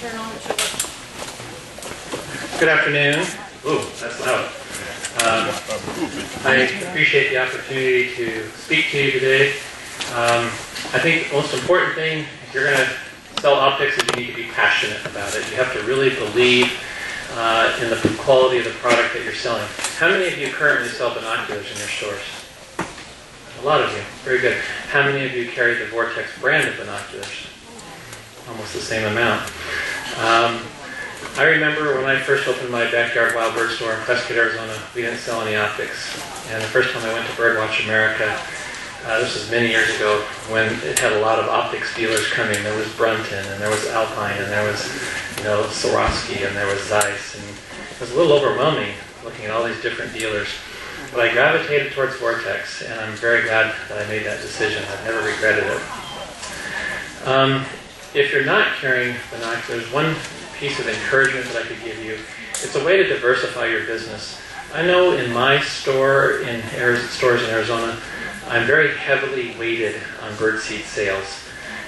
turn on the show. Good afternoon. Ooh, that's loud. I appreciate the opportunity to speak to you today. I think the most important thing, if you're going to sell optics, is you need to be passionate about it. You have to really believe in the quality of the product that you're selling. How many of you currently sell binoculars in your stores? A lot of you. Very good. How many of you carry the Vortex brand of binoculars? Almost the same amount. I remember when I first opened my backyard wild bird store in Prescott, Arizona, we didn't sell any optics. And the first time I went to Birdwatch America, this was many years ago, when it had a lot of optics dealers coming. There was Brunton, and there was Alpine, and there was, Swarovski, and there was Zeiss. And it was a little overwhelming looking at all these different dealers. But I gravitated towards Vortex, and I'm very glad that I made that decision. I've never regretted it. If you're not carrying binoculars, one piece of encouragement that I could give you, it's a way to diversify your business. I know in my store, stores in Arizona, I'm very heavily weighted on birdseed sales.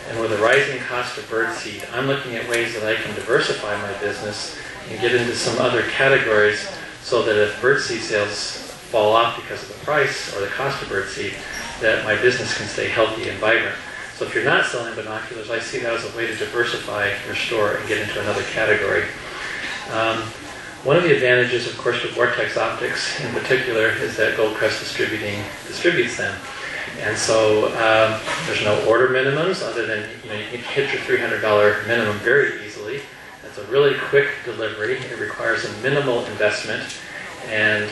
And with the rising cost of birdseed, I'm looking at ways that I can diversify my business and get into some other categories so that if birdseed sales fall off because of the price or the cost of birdseed, that my business can stay healthy and vibrant. So if you're not selling binoculars, I see that as a way to diversify your store and get into another category. One of the advantages, of course, with Vortex Optics in particular is that Goldcrest distributes them. And so there's no order minimums other than you can hit your $300 minimum very easily. That's a really quick delivery. It requires a minimal investment. And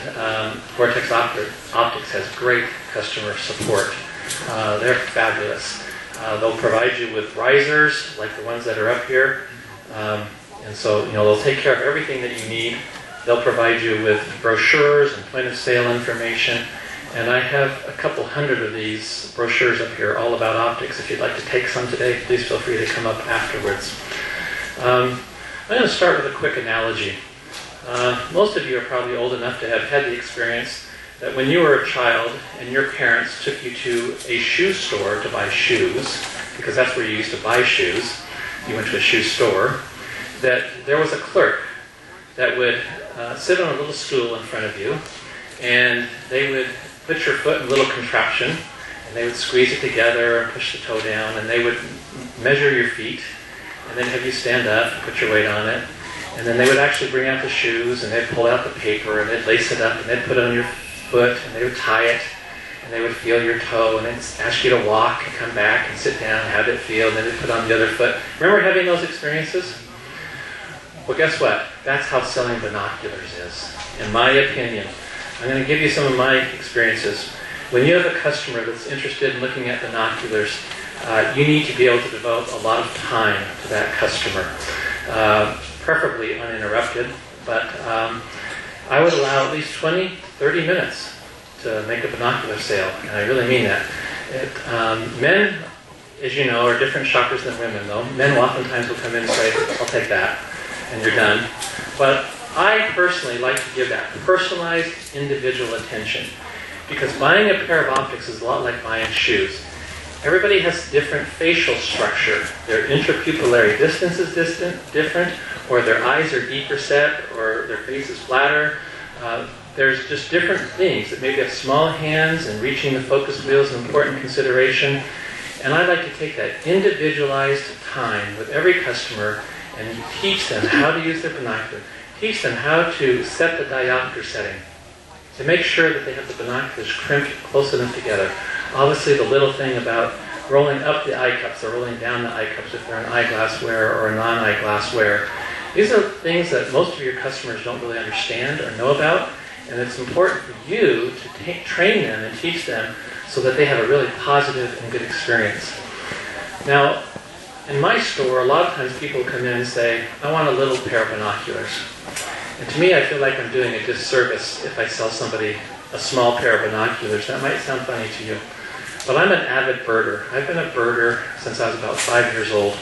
Vortex Optics has great customer support. They're fabulous. They'll provide you with risers like the ones that are up here. And so, they'll take care of everything that you need. They'll provide you with brochures and point of sale information. And I have a couple hundred of these brochures up here all about optics. If you'd like to take some today, please feel free to come up afterwards. I'm going to start with a quick analogy. Most of you are probably old enough to have had the experience that when you were a child and your parents took you to a shoe store to buy shoes, because that's where you used to buy shoes, you went to a shoe store, that there was a clerk that would sit on a little stool in front of you, and they would put your foot in a little contraption, and they would squeeze it together and push the toe down, and they would measure your feet, and then have you stand up and put your weight on it, and then they would actually bring out the shoes, and they'd pull out the paper, and they'd lace it up, and they'd put it on your foot, and they would tie it, and they would feel your toe, and then ask you to walk and come back and sit down and have it feel, and then they'd put on the other foot. Remember having those experiences? Well, guess what? That's how selling binoculars is, in my opinion. I'm going to give you some of my experiences. When you have a customer that's interested in looking at binoculars, you need to be able to devote a lot of time to that customer, preferably uninterrupted, but I would allow at least 20, 30 minutes to make a binocular sale, and I really mean that. Men, as you know, are different shoppers than women, though. Men oftentimes will come in and say, I'll take that, and you're done. But I personally like to give that personalized, individual attention, because buying a pair of optics is a lot like buying shoes. Everybody has different facial structure. Their intrapupillary distance is different, or their eyes are deeper set, or their face is flatter. There's just different things that maybe have small hands, and reaching the focus wheel is an important consideration. And I like to take that individualized time with every customer and teach them how to use their binocular, teach them how to set the diopter setting, to make sure that they have the binoculars crimped close enough together. Obviously, the little thing about rolling up the eye cups or rolling down the eye cups if they're an eyeglass wearer or a non-eyeglass wearer. These are things that most of your customers don't really understand or know about, and it's important for you to train them and teach them so that they have a really positive and good experience. Now, in my store, a lot of times people come in and say, I want a little pair of binoculars. And to me, I feel like I'm doing a disservice if I sell somebody a small pair of binoculars. That might sound funny to you, but I'm an avid birder. I've been a birder since I was about 5 years old.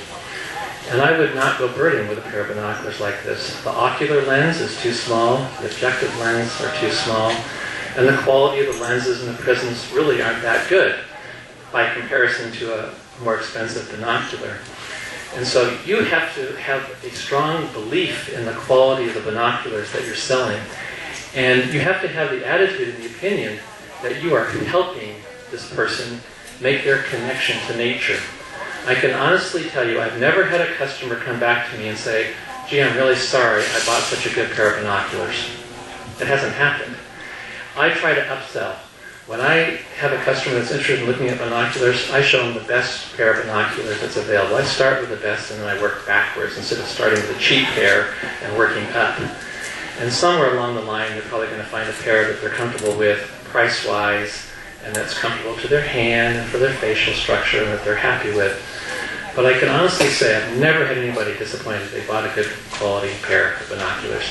And I would not go birding with a pair of binoculars like this. The ocular lens is too small, the objective lens are too small, and the quality of the lenses and the prisms really aren't that good by comparison to a more expensive binocular. And so you have to have a strong belief in the quality of the binoculars that you're selling. And you have to have the attitude and the opinion that you are helping this person make their connection to nature. I can honestly tell you, I've never had a customer come back to me and say, gee, I'm really sorry I bought such a good pair of binoculars. It hasn't happened. I try to upsell. When I have a customer that's interested in looking at binoculars, I show them the best pair of binoculars that's available. I start with the best and then I work backwards instead of starting with a cheap pair and working up. And somewhere along the line, they're probably going to find a pair that they're comfortable with, price-wise, and that's comfortable to their hand and for their facial structure and that they're happy with. But I can honestly say I've never had anybody disappointed they bought a good quality pair of binoculars.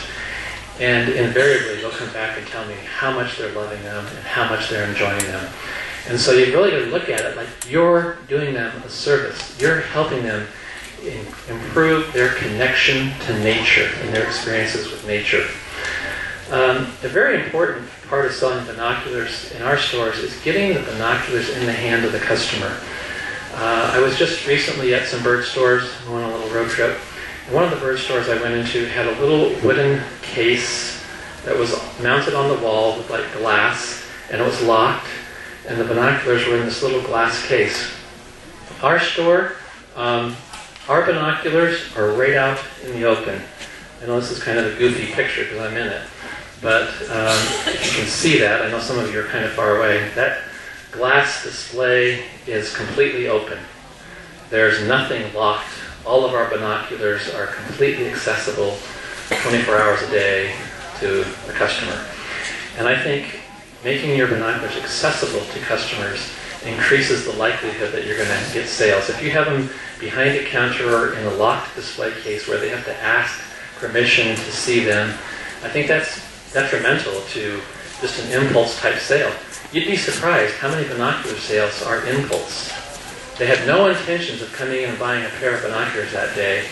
And invariably, they'll come back and tell me how much they're loving them and how much they're enjoying them. And so you've really got to look at it like you're doing them a service. You're helping them improve their connection to nature and their experiences with nature. A very important part of selling binoculars in our stores is getting the binoculars in the hand of the customer. I was just recently at some bird stores, on a little road trip. One of the bird stores I went into had a little wooden case that was mounted on the wall with like glass, and it was locked, and the binoculars were in this little glass case. Our store, our binoculars are right out in the open. I know this is kind of a goofy picture because I'm in it, but if you can see that, I know some of you are kind of far away, that glass display is completely open. There's nothing locked. All of our binoculars are completely accessible 24 hours a day to the customer. And I think making your binoculars accessible to customers increases the likelihood that you're going to get sales. If you have them behind a counter or in a locked display case where they have to ask permission to see them, I think that's detrimental to just an impulse type sale. You'd be surprised how many binocular sales are impulse. They have no intentions of coming in and buying a pair of binoculars that day,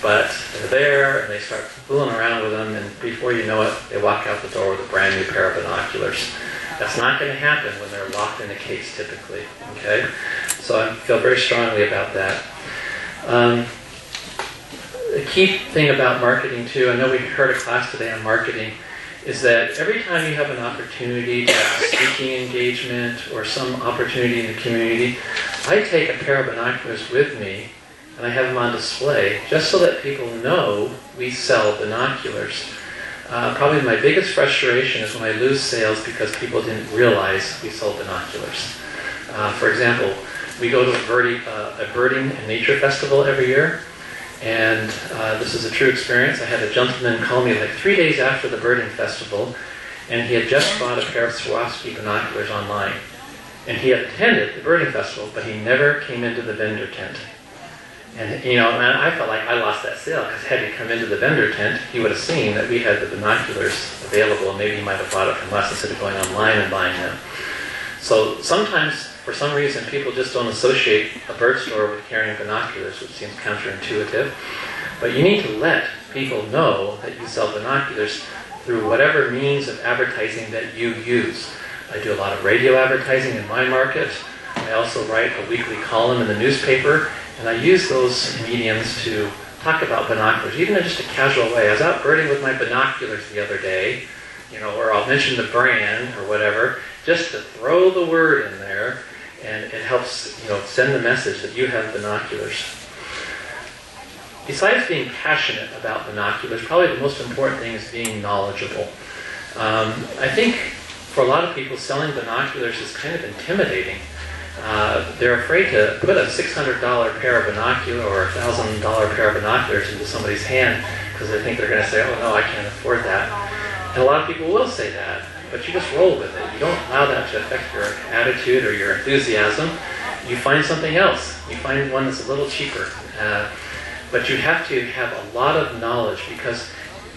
but they're there and they start fooling around with them, and before you know it, they walk out the door with a brand new pair of binoculars. That's not going to happen when they're locked in a case typically, okay? So I feel very strongly about that. The key thing about marketing too, I know we heard a class today on marketing, is that every time you have an opportunity to have a speaking engagement or some opportunity in the community, I take a pair of binoculars with me and I have them on display just so that people know we sell binoculars. Probably my biggest frustration is when I lose sales because people didn't realize we sold binoculars. For example, we go to a birding and nature festival every year, and this is a true experience. I had a gentleman call me like 3 days after the birding festival, and he had just bought a pair of Swarovski binoculars online. And he had attended the birding festival, but he never came into the vendor tent. And and I felt like I lost that sale, because had he come into the vendor tent, he would have seen that we had the binoculars available, and maybe he might have bought it from us instead of going online and buying them. So sometimes, for some reason, people just don't associate a bird store with carrying binoculars, which seems counterintuitive. But you need to let people know that you sell binoculars through whatever means of advertising that you use. I do a lot of radio advertising in my market. I also write a weekly column in the newspaper, and I use those mediums to talk about binoculars, even in just a casual way. I was out birding with my binoculars the other day, or I'll mention the brand or whatever, just to throw the word in there, and it helps, send the message that you have binoculars. Besides being passionate about binoculars, probably the most important thing is being knowledgeable. I think for a lot of people, selling binoculars is kind of intimidating. They're afraid to put a $600 pair of binoculars or a $1,000 pair of binoculars into somebody's hand because they think they're going to say, oh no, I can't afford that. And a lot of people will say that, but you just roll with it. You don't allow that to affect your attitude or your enthusiasm. You find something else. You find one that's a little cheaper. But you have to have a lot of knowledge, because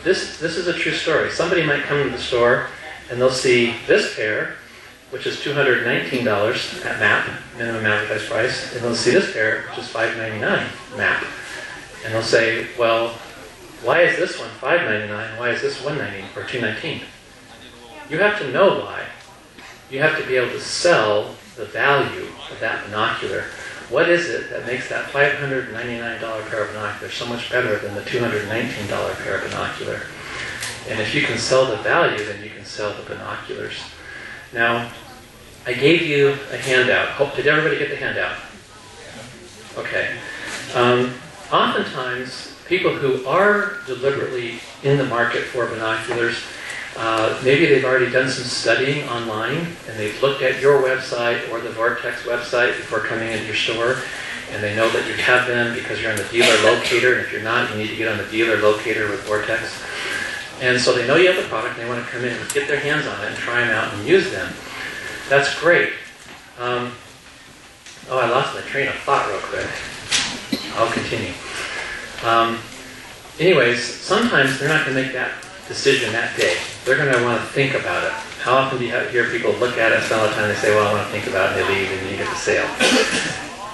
this is a true story. Somebody might come to the store and they'll see this pair, which is $219 at MAP, minimum advertised price, and they'll see this pair, which is $599 MAP. And they'll say, well, why is this one $599? Why is this $190 or $219? You have to know why. You have to be able to sell the value of that binocular. what is it that makes that $599 pair of binoculars so much better than the $219 pair of binocular? And if you can sell the value, then you can sell the binoculars. Now, I gave you a handout. Did everybody get the handout? Okay. Oftentimes, people who are deliberately in the market for binoculars, maybe they've already done some studying online and they've looked at your website or the Vortex website before coming into your store, and they know that you have them because you're on the dealer locator, and if you're not, you need to get on the dealer locator with Vortex. And so they know you have the product and they want to come in and get their hands on it and try them out and use them. That's great. I lost my train of thought real quick. I'll continue. Anyways, sometimes they're not going to make that decision that day. They're going to want to think about it. How often do you hear people look at it, spend a lot of time, they say, well, I want to think about it, and they leave, and you get the sale.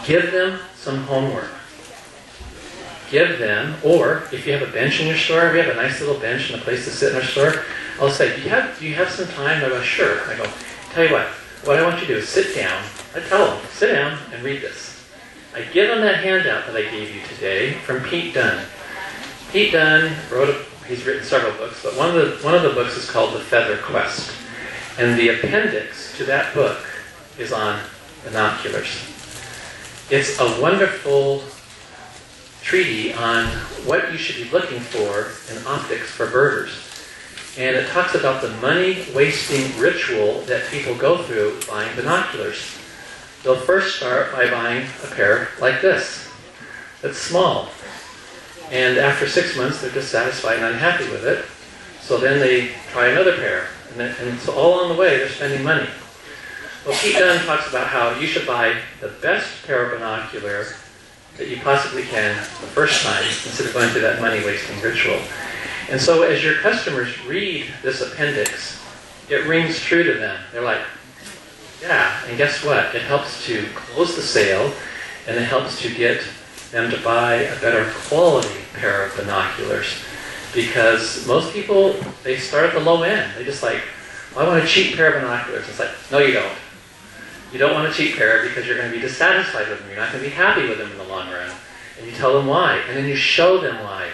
Give them some homework. Give them, or if you have a bench in your store, we have a nice little bench and a place to sit in our store, I'll say, do you have some time? I go, sure. I go, tell you what I want you to do is sit down. I tell them, sit down and read this. I give them that handout that I gave you today from Pete Dunne. Pete Dunne he's written several books, but one of the books is called The Feather Quest. And the appendix to that book is on binoculars. It's a wonderful treatise on what you should be looking for in optics for birders. And it talks about the money-wasting ritual that people go through buying binoculars. They'll first start by buying a pair like this. It's small. And after 6 months, they're dissatisfied and unhappy with it. So then they try another pair. And so all along the way, they're spending money. Well, Pete Dunne talks about how you should buy the best pair of binocular that you possibly can the first time, instead of going through that money-wasting ritual. And so as your customers read this appendix, it rings true to them. They're like, yeah, and guess what? It helps to close the sale, and it helps to get them to buy a better quality pair of binoculars. Because most people, they start at the low end. They just like, well, I want a cheap pair of binoculars. It's like, no you don't. You don't want a cheap pair because you're going to be dissatisfied with them. You're not going to be happy with them in the long run. And you tell them why. And then you show them why.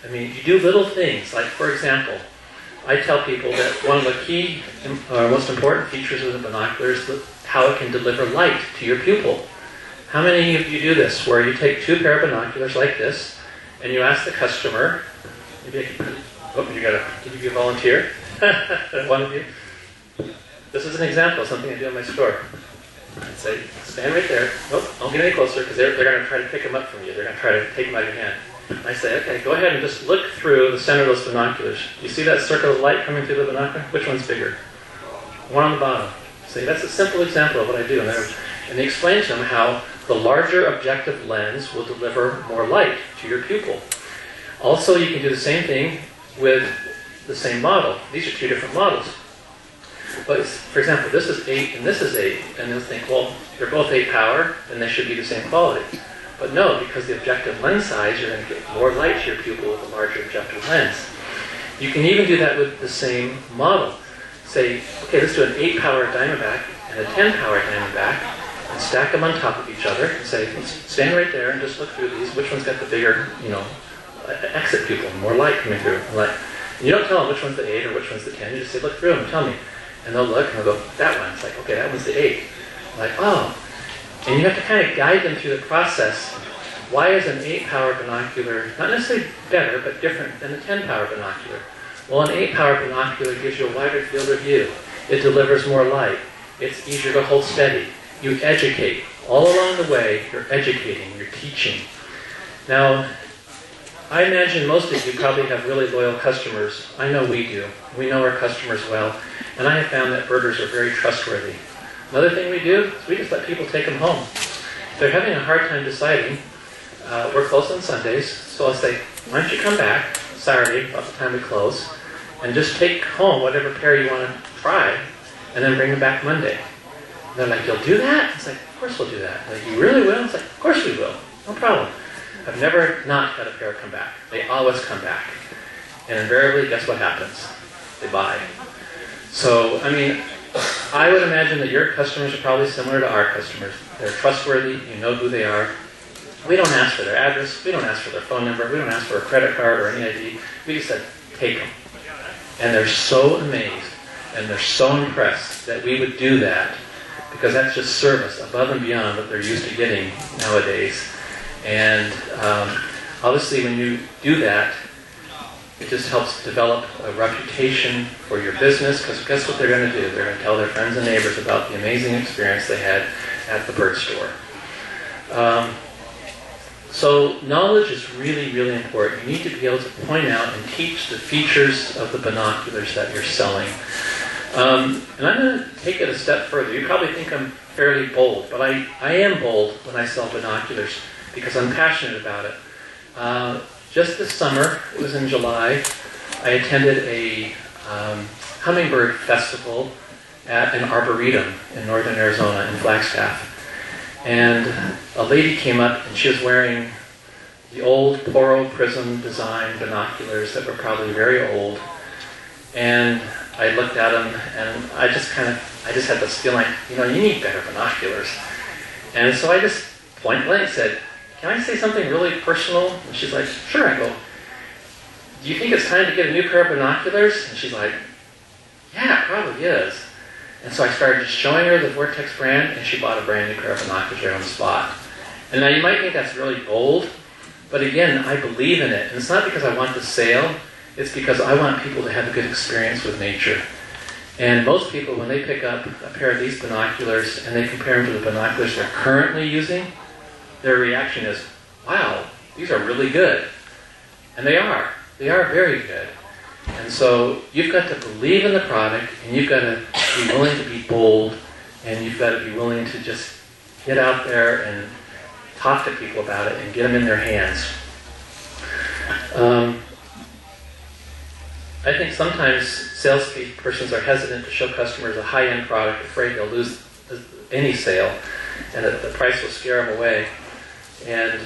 I mean, you do little things. Like, for example, I tell people that one of the key, most important features of the binocular is how it can deliver light to your pupil. How many of you do this, where you take two pair of binoculars like this, and you ask the customer, maybe I can, give you a volunteer, one of you. This is an example of something I do in my store. I'd say, stand right there. Nope, don't get any closer, because they're going to try to pick them up from you. They're going to try to take them out of your hand. I say, okay, go ahead and just look through the center of those binoculars. You see that circle of light coming through the binocular? Which one's bigger? One on the bottom. See, that's a simple example of what I do. And they explain to them how the larger objective lens will deliver more light to your pupil. Also, you can do the same thing with the same model. These are two different models. But for example, this is 8 and this is 8, and they'll think, well, they're both 8 power, then they should be the same quality. But no, because the objective lens size, you're going to get more light to your pupil with a larger objective lens. You can even do that with the same model. Say, okay, let's do an 8 power Diamondback and a 10 power Diamondback, and stack them on top of each other, and say, let's stand right there and just look through these. Which one's got the bigger, exit pupil, more light coming through? And you don't tell them which one's the 8 or which one's the 10. You just say, look through them and tell me. And they'll look and they'll go, that one. It's like, okay, that one's the 8. Like, oh. And you have to kind of guide them through the process. Why is an 8 power binocular not necessarily better, but different than a 10 power binocular? Well, an 8 power binocular gives you a wider field of view. It delivers more light. It's easier to hold steady. You educate. All along the way, you're educating, you're teaching. Now, I imagine most of you probably have really loyal customers. I know we do. We know our customers well. And I have found that birders are very trustworthy. Another thing we do is we just let people take them home. If they're having a hard time deciding, we're closed on Sundays, so I'll say, why don't you come back Saturday, about the time we close, and just take home whatever pair you want to try, and then bring them back Monday. And they're like, you'll do that? It's like, of course we'll do that. Like, you really will? It's like, of course we will. No problem. I've never not had a pair come back. They always come back. And invariably, guess what happens? They buy. So, I mean, I would imagine that your customers are probably similar to our customers. They're trustworthy, you know who they are. We don't ask for their address, we don't ask for their phone number, we don't ask for a credit card or any ID. We just said, take them. And they're so amazed and they're so impressed that we would do that, because that's just service above and beyond what they're used to getting nowadays. And obviously when you do that, it just helps develop a reputation for your business, because guess what they're going to do? They're going to tell their friends and neighbors about the amazing experience they had at the bird store. So knowledge is really, really important. You need to be able to point out and teach the features of the binoculars that you're selling. And I'm going to take it a step further. You probably think I'm fairly bold, but I am bold when I sell binoculars because I'm passionate about it. Just this summer, it was in July, I attended a hummingbird festival at an arboretum in northern Arizona in Flagstaff. And a lady came up and she was wearing the old Poro Prism design binoculars that were probably very old. And I looked at them and I just had this feeling, you need better binoculars. And so I just point blank said, can I say something really personal? And she's like, sure. I go, do you think it's time to get a new pair of binoculars? And she's like, yeah, it probably is. And so I started just showing her the Vortex brand, and she bought a brand new pair of binoculars right on the spot. And now you might think that's really bold, but again, I believe in it. And it's not because I want the sale, it's because I want people to have a good experience with nature. And most people, when they pick up a pair of these binoculars and they compare them to the binoculars they're currently using, their reaction is, wow, these are really good. And they are. They are very good. And so you've got to believe in the product, and you've got to be willing to be bold, and you've got to be willing to just get out there and talk to people about it and get them in their hands. I think sometimes salespersons are hesitant to show customers a high-end product, afraid they'll lose any sale, and that the price will scare them away. And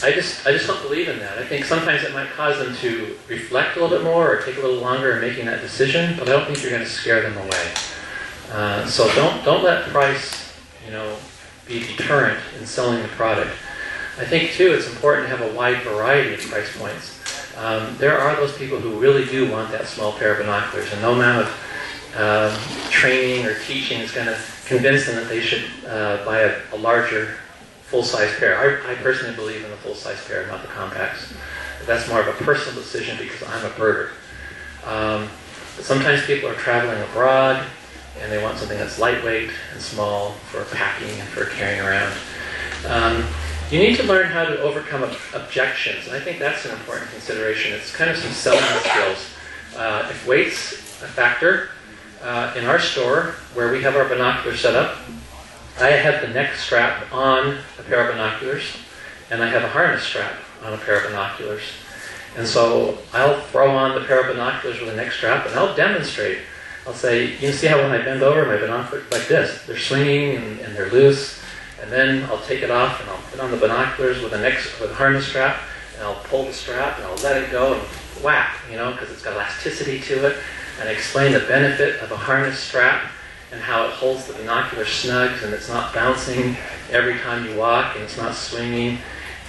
I just don't believe in that. I think sometimes it might cause them to reflect a little bit more or take a little longer in making that decision, but I don't think you're going to scare them away. So don't let price, be deterrent in selling the product. I think too it's important to have a wide variety of price points. There are those people who really do want that small pair of binoculars, and no amount of training or teaching is going to convince them that they should buy a larger full-size pair. I personally believe in the full-size pair, not the compacts. But that's more of a personal decision because I'm a birder. But sometimes people are traveling abroad and they want something that's lightweight and small for packing and for carrying around. You need to learn how to overcome objections, and I think that's an important consideration. It's kind of some selling skills. If weight's a factor, in our store where we have our binoculars set up, I have the neck strap on a pair of binoculars, and I have a harness strap on a pair of binoculars. And so I'll throw on the pair of binoculars with a neck strap, and I'll demonstrate. I'll say, you can see how when I bend over, my binoculars like this. They're swinging and they're loose. And then I'll take it off, and I'll put on the binoculars with a harness strap, and I'll pull the strap, and I'll let it go, and whack, because it's got elasticity to it. And I explain the benefit of a harness strap, and how it holds the binocular snug and it's not bouncing every time you walk and it's not swinging.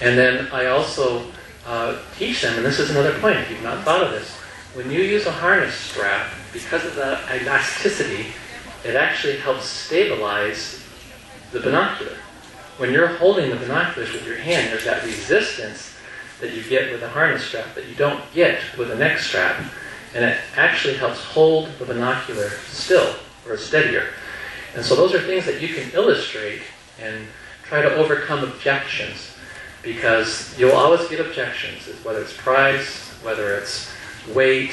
And then I also teach them, and this is another point if you've not thought of this, when you use a harness strap, because of the elasticity, it actually helps stabilize the binocular. When you're holding the binoculars with your hand, there's that resistance that you get with a harness strap that you don't get with a neck strap. And it actually helps hold the binocular still, or steadier. And so those are things that you can illustrate and try to overcome objections, because you'll always get objections, whether it's price, whether it's weight,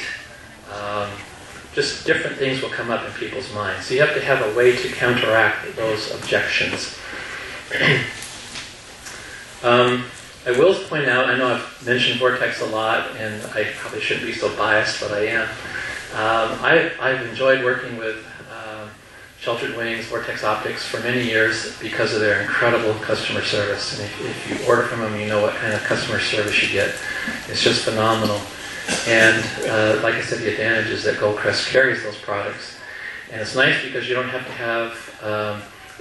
just different things will come up in people's minds. So you have to have a way to counteract those objections. I will point out, I know I've mentioned Vortex a lot, and I probably shouldn't be so biased, but I am. I've enjoyed working with Sheltered Wings, Vortex Optics for many years because of their incredible customer service. And if you order from them, you know what kind of customer service you get. It's just phenomenal. And like I said, the advantage is that Goldcrest carries those products. And it's nice because you don't have to have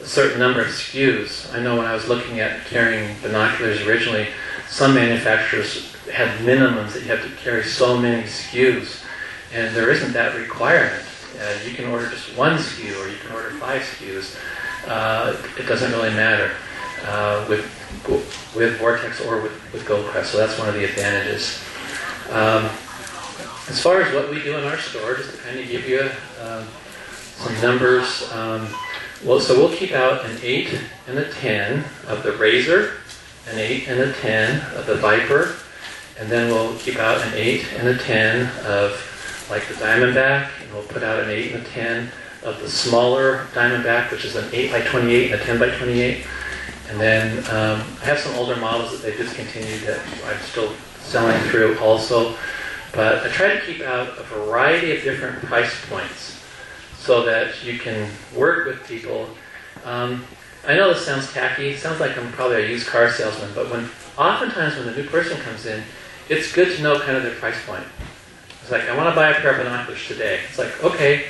a certain number of SKUs. I know when I was looking at carrying binoculars originally, some manufacturers had minimums that you have to carry so many SKUs, and there isn't that requirement. You can order just one SKU, or you can order 5 SKUs. It doesn't really matter with Vortex or with Goldcrest, so that's one of the advantages. As far as what we do in our store, just to kind of give you some numbers, so we'll keep out an 8 and a 10 of the Razor, an 8 and a 10 of the Viper, and then we'll keep out an 8 and a 10 of like the Diamondback, and we'll put out an 8 and a 10 of the smaller Diamondback, which is an 8 by 28 and a 10 by 28. And then I have some older models that they discontinued that I'm still selling through also. But I try to keep out a variety of different price points so that you can work with people. I know this sounds tacky. It sounds like I'm probably a used car salesman, but oftentimes when a new person comes in, it's good to know kind of their price point. It's like, I want to buy a pair of binoculars today. It's like, okay,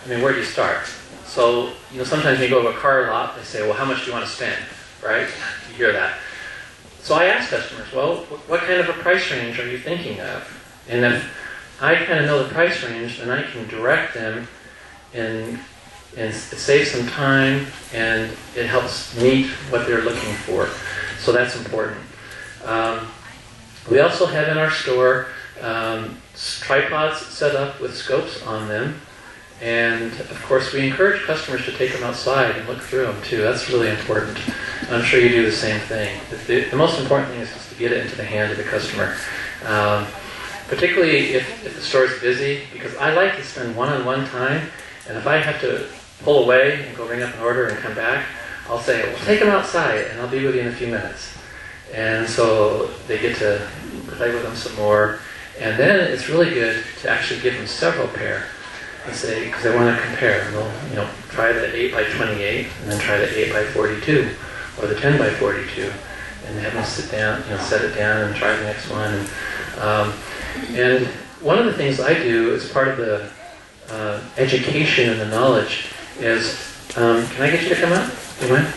I mean, where do you start? So, sometimes when you go to a car lot, they say, well, how much do you want to spend, right? You hear that. So I ask customers, well, what kind of a price range are you thinking of? And if I kind of know the price range, then I can direct them and save some time, and it helps meet what they're looking for. So that's important. We also have in our store tripods set up with scopes on them. And of course, we encourage customers to take them outside and look through them too. That's really important. And I'm sure you do the same thing. The most important thing is just to get it into the hand of the customer. Particularly if the store is busy, because I like to spend one-on-one time, and if I have to pull away and go ring up an order and come back, I'll say, well, take them outside and I'll be with you in a few minutes. And so they get to play with them some more. And then it's really good to actually give them several pair. And say, because they want to compare. And they'll, try the 8 by 28 and then try the 8 by 42 or the 10 by 42, and have them sit down, set it down and try the next one. And one of the things I do as part of the education and the knowledge is, can I get you to come up? Do you mind?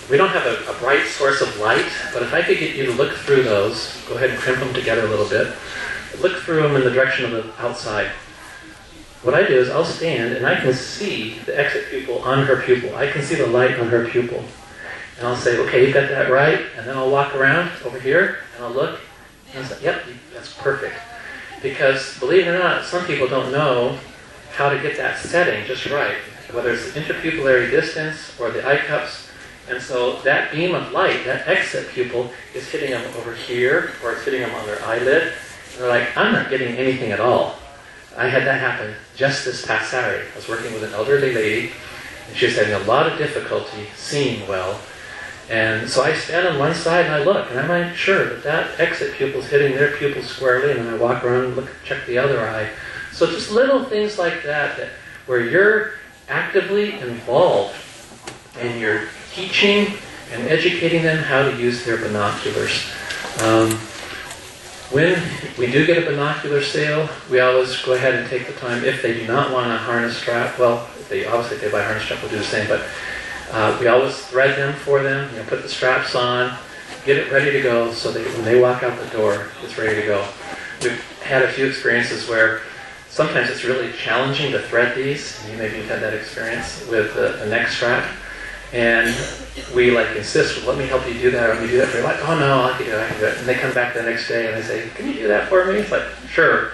We don't have a bright source of light, but if I could get you to look through those, go ahead and crimp them together a little bit. Look through them in the direction of the outside. What I do is I'll stand and I can see the exit pupil on her pupil. I can see the light on her pupil. And I'll say, okay, you've got that right. And then I'll walk around over here and I'll look and I'll say, yep, that's perfect. Because believe it or not, some people don't know how to get that setting just right, whether it's the interpupillary distance or the eye cups. And so that beam of light, that exit pupil, is hitting them over here, or it's hitting them on their eyelid. And they're like, I'm not getting anything at all. I had that happen just this past Saturday. I was working with an elderly lady, and she was having a lot of difficulty seeing well. And so I stand on one side and I look, and I make sure that that exit pupil is hitting their pupil squarely, and then I walk around and look, check the other eye. So just little things like that where you're actively involved and you're teaching and educating them how to use their binoculars. When we do get a binocular sale, we always go ahead and take the time, if they do not want a harness strap, well, if they buy a harness strap, we'll do the same, but we always thread them for them, put the straps on, get it ready to go so that when they walk out the door, it's ready to go. We've had a few experiences where sometimes it's really challenging to thread these, and you maybe have had that experience with the neck strap. And we insist, well, let me help you do that, or let me do that for you. Like, oh no, I can do it. And they come back the next day and they say, can you do that for me? It's like, sure.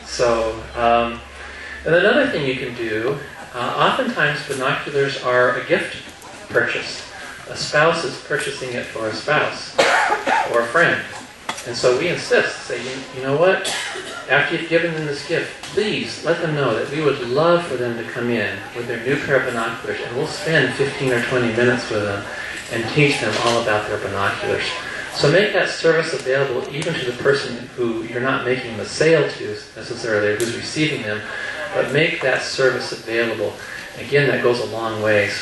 So, and another thing you can do, oftentimes binoculars are a gift purchase. A spouse is purchasing it for a spouse or a friend. And so we insist, say, you know what? After you've given them this gift, please let them know that we would love for them to come in with their new pair of binoculars, and we'll spend 15 or 20 minutes with them and teach them all about their binoculars. So make that service available even to the person who you're not making the sale to necessarily, who's receiving them, but make that service available. Again, that goes a long ways.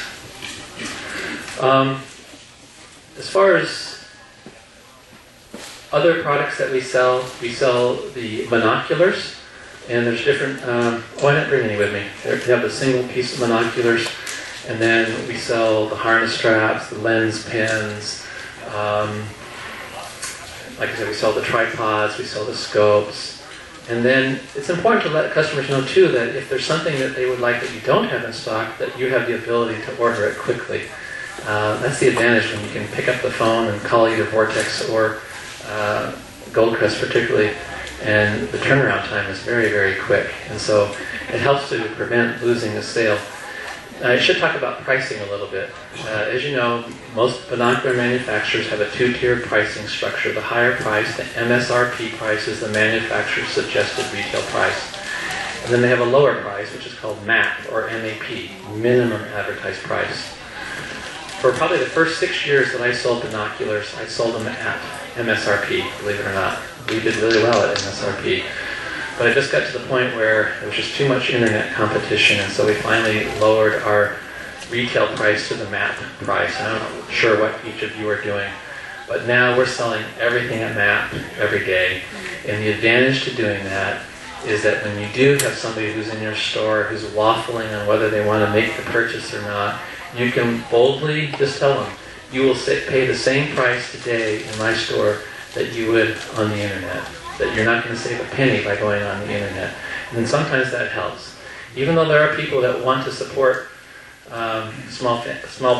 As far as other products that we sell the binoculars. And there's different, oh, I didn't bring any with me. They have the single piece of binoculars, and then we sell the harness straps, the lens pins, like I said, we sell the tripods, we sell the scopes. And then it's important to let customers know too that if there's something that they would like that you don't have in stock, that you have the ability to order it quickly. That's the advantage when you can pick up the phone and call either Vortex or Goldcrest particularly, and the turnaround time is very, very quick. And so it helps to prevent losing a sale. I should talk about pricing a little bit. As you know, most binocular manufacturers have a two-tiered pricing structure. The higher price, the MSRP price, is the manufacturer's suggested retail price. And then they have a lower price, which is called MAP, or MAP, minimum advertised price. For probably the first 6 years that I sold binoculars, I sold them at MSRP, believe it or not. We did really well at MSRP. But it just got to the point where there was just too much internet competition, and so we finally lowered our retail price to the MAP price. And I'm not sure what each of you are doing, but now we're selling everything at MAP every day. And the advantage to doing that is that when you do have somebody who's in your store who's waffling on whether they want to make the purchase or not, you can boldly just tell them, you will pay the same price today in my store that you would on the internet. That you're not going to save a penny by going on the internet. And sometimes that helps. Even though there are people that want to support small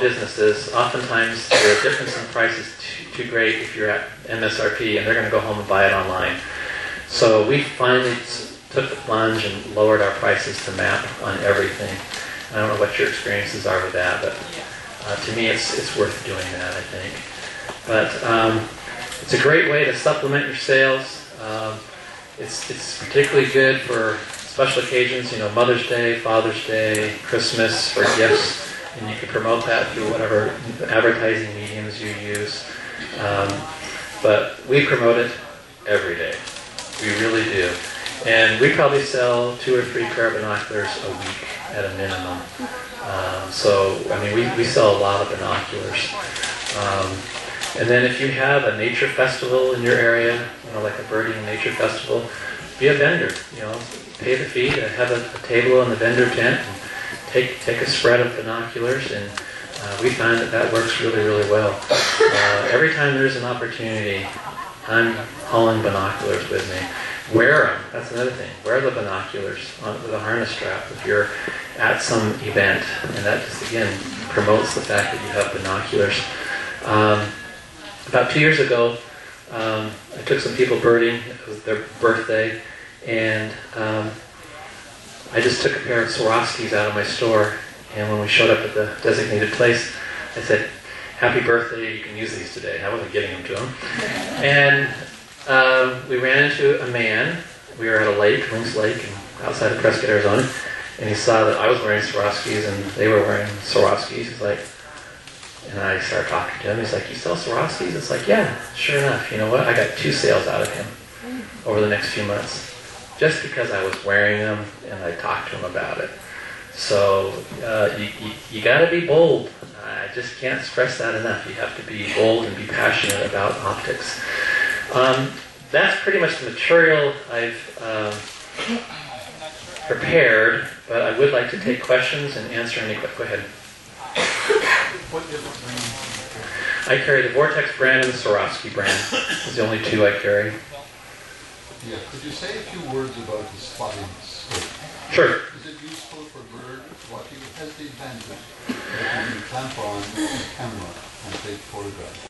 businesses, oftentimes the difference in price is too great if you're at MSRP, and they're going to go home and buy it online. So we finally took the plunge and lowered our prices to MAP on everything. I don't know what your experiences are with that, but to me it's worth doing that, I think. But it's a great way to supplement your sales. It's particularly good for special occasions, you know, Mother's Day, Father's Day, Christmas, for gifts, and you can promote that through whatever advertising mediums you use. But we promote it every day. We really do. And we probably sell 2 or 3 pair of binoculars a week at a minimum. So, I mean, we sell a lot of binoculars. And then if you have a nature festival in your area, you know, like a birding nature festival, be a vendor. You know, pay the fee to have a table in the vendor tent and take a spread of binoculars, and we find that works really, really well. Every time there's an opportunity, I'm hauling binoculars with me. Wear them. That's another thing. Wear the binoculars with a harness strap if you're at some event, and that just again promotes the fact that you have binoculars. About 2 years ago, I took some people birding. It was their birthday, and I just took a pair of Swarovskis out of my store, and when we showed up at the designated place, I said, "Happy birthday, you can use these today." I wasn't giving them to him. And we ran into a man. We were at a lake, Lynx Lake, outside of Prescott, Arizona, and he saw that I was wearing Swarovskis and they were wearing Swarovskis. He's like, and I started talking to him. He's like, "You sell Swarovskis?" It's like, "Yeah, sure enough. You know what? I got 2 sales out of him over the next few months, just because I was wearing them and I talked to him about it." So you got to be bold. I just can't stress that enough. You have to be bold and be passionate about optics. That's pretty much the material I've prepared, but I would like to take questions and answer any questions. Go ahead. What different brands? I carry the Vortex brand and the Swarovski brand. It's the only 2 I carry. Yeah, could you say a few words about the spotting scope? Sure. Is it useful for bird watching? It has the advantage that you can clamp on a camera and take photographs.